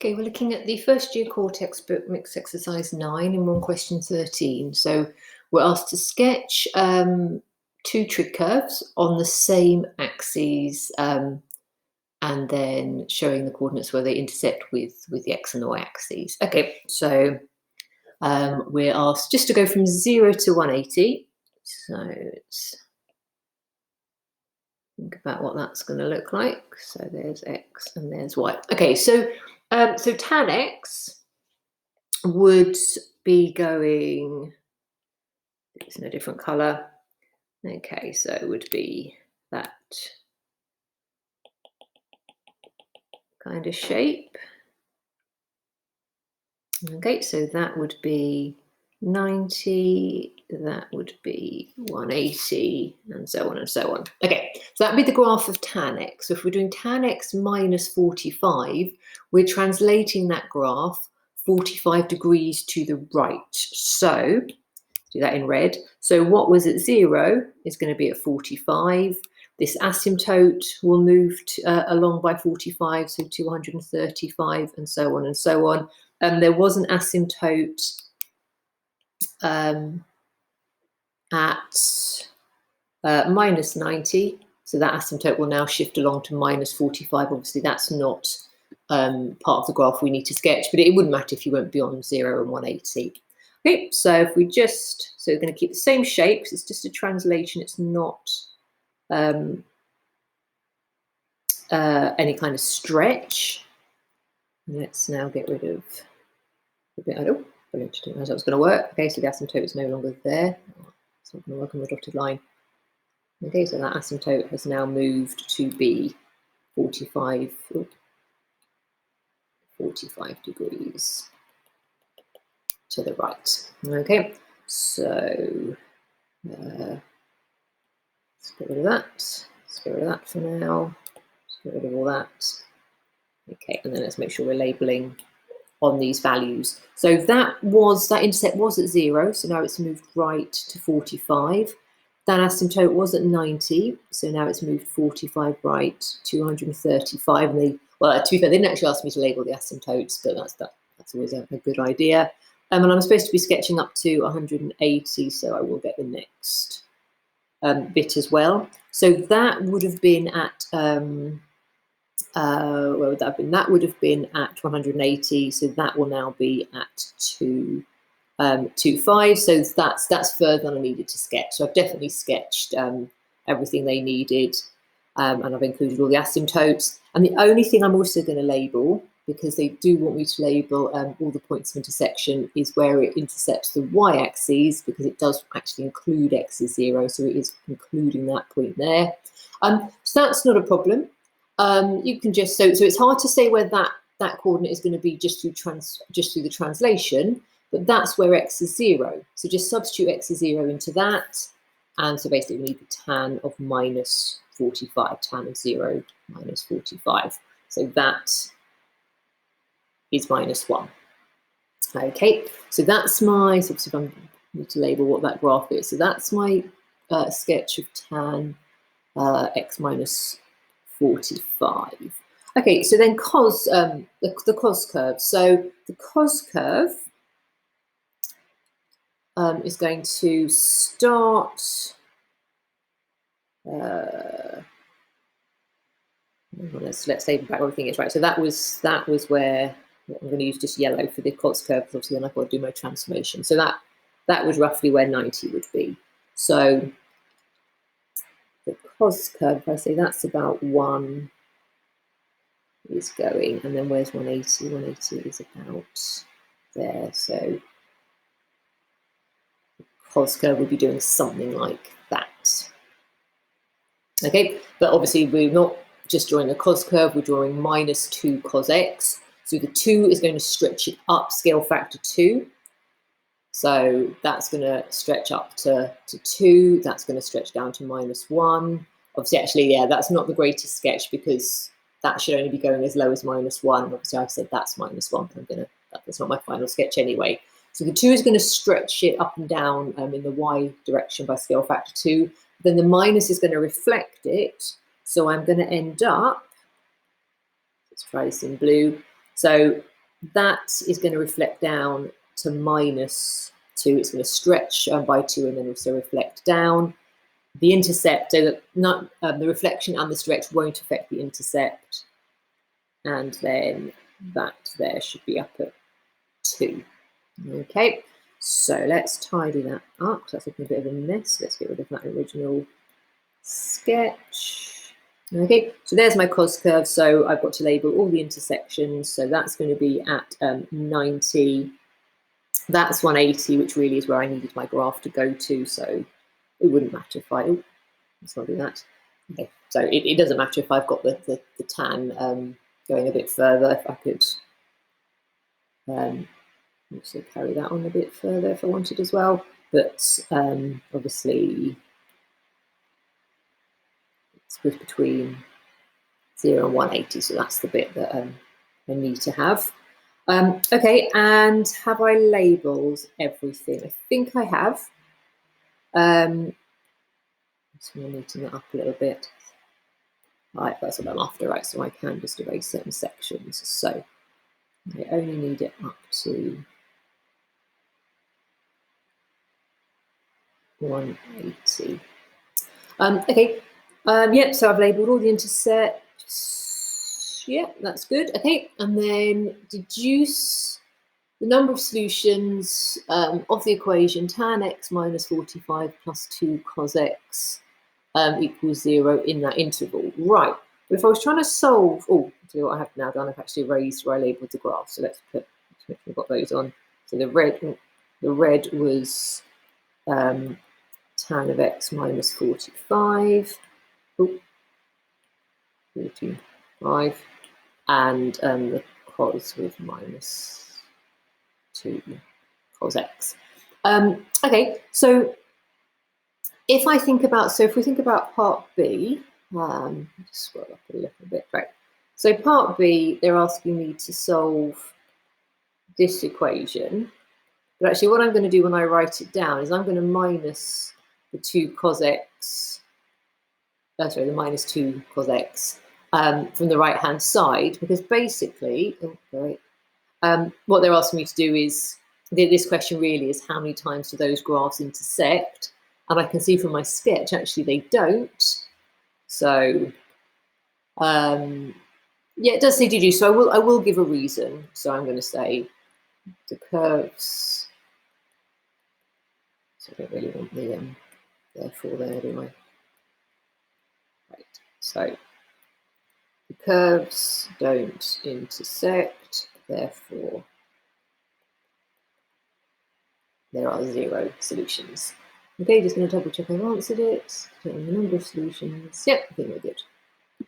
Okay, we're looking at the first year core textbook mixed exercise 9 and one question 13. So we're asked to sketch two trig curves on the same axes and then showing the coordinates where they intersect with the x and the y axes. Okay, so we're asked just to go from 0 to 180. So let's think about what that's going to look like. So there's x and there's y. Okay, so tan x would be going, it's in a different color. Okay, so it would be that kind of shape. Okay, so that would be 90, that would be 180, and so on and so on. Okay, so that'd be the graph of tan x. So if we're doing tan x minus 45, we're translating that graph 45 degrees to the right. So do that in red. So what was at 0 is going to be at 45. This asymptote will move along by 45, so 235, and so on and so on. There was an asymptote at minus 90, so that asymptote will now shift along to minus 45. Obviously, that's not part of the graph we need to sketch, but it wouldn't matter if you went beyond 0 and 180. Okay, so if we just, so we're going to keep the same shapes, it's just a translation, it's not any kind of stretch. Let's now get rid of a bit. I don't know how that's going to work. Okay, so the asymptote is no longer there. It's not going to work on the dotted line. Okay, so that asymptote has now moved to be 45 degrees to the right. Okay, so let's get rid of that. Let's get rid of that for now. Let's get rid of all that. Okay, and then let's make sure we're labeling on these values. So that intercept was at 0, so now it's moved right to 45. That asymptote was at 90, so now it's moved 45 right, 235. And to be fair, they didn't actually ask me to label the asymptotes, but that's always a good idea. And I'm supposed to be sketching up to 180, so I will get the next bit as well. So that would have been at where would that have been? That would have been at 180, so that will now be at 225. So that's further than I needed to sketch. So I've definitely sketched everything they needed, and I've included all the asymptotes. And the only thing I'm also going to label, because they do want me to label all the points of intersection, is where it intercepts the y-axis, because it does actually include x is 0, so it is including that point there. So that's not a problem. You can just, so it's hard to say where that coordinate is going to be just through the translation, but that's where x is 0. So just substitute x is 0 into that, and so basically we need the tan of minus 45, tan of 0 minus 45. So that is minus 1. Okay, so that's my, so I need to label what that graph is. So that's my sketch of tan x minus 45. Okay, so then cos, the cos curve. So the cos curve is going to start, let's label back everything is right. So that was where I'm going to use just yellow for the cos curve, because obviously then I've got to do my transformation. So that was roughly where 90 would be. So the cos curve, if I say that's about 1 is going, and then where's 180? 180 is about there. So the cos curve would be doing something like that. Okay, but obviously we're not just drawing the cos curve, we're drawing minus 2 cos x. So the 2 is going to stretch it up scale factor 2. So that's going to stretch up to 2. That's going to stretch down to minus 1. Obviously, actually, yeah, that's not the greatest sketch, because that should only be going as low as minus 1. Obviously, I've said that's minus 1. That's not my final sketch anyway. So the 2 is going to stretch it up and down in the y direction by scale factor 2. Then the minus is going to reflect it. So I'm going to end up, let's try this in blue, So that is going to reflect down to -2. It's going to stretch by 2 and then also reflect down. The intercept, so that not the reflection and the stretch won't affect the intercept. And then that there should be up at 2. Okay, so let's tidy that up. That's looking a bit of a mess. Let's get rid of that original sketch. Okay, so there's my cos curve. So I've got to label all the intersections. So that's going to be at 90. That's 180, which really is where I needed my graph to go to. So it wouldn't matter if I, let's not do that. Okay, so it doesn't matter if I've got the tan going a bit further. If I could also carry that on a bit further if I wanted as well. But obviously it's between 0 and 180, so that's the bit that I need to have. Okay, and have I labelled everything? I think I have. Just going to neaten that up a little bit. Right, that's what I'm after, right? So I can just erase certain sections. So I only need it up to 180. Okay. Yep. So I've labelled all the intersects. Yep, that's good. Okay, and then deduce the number of solutions of the equation tan x minus 45 plus 2 cos x equals 0 in that interval. Right. But if I was trying to solve, see what I have now done. I've actually erased where I labelled the graph. So let's make sure we've got those on. So the red was tan of x minus 45. 45, and the cos with minus 2 cos x. Okay, so if we think about part B, just scroll up a little bit, right? So part B, they're asking me to solve this equation, but actually what I'm going to do when I write it down is I'm going to minus the 2 cos x, the minus 2 cos x from the right-hand side, because basically, what they're asking me to do is, this question really is how many times do those graphs intersect? And I can see from my sketch, actually, they don't. So, yeah, it does say deduce. So I will give a reason. So I'm going to say the curves. So I don't really want the therefore there, do I? Right. So the curves don't intersect, therefore there are 0 solutions. Okay, just going to double check I've answered it. The number of solutions. Yep, I think we're good.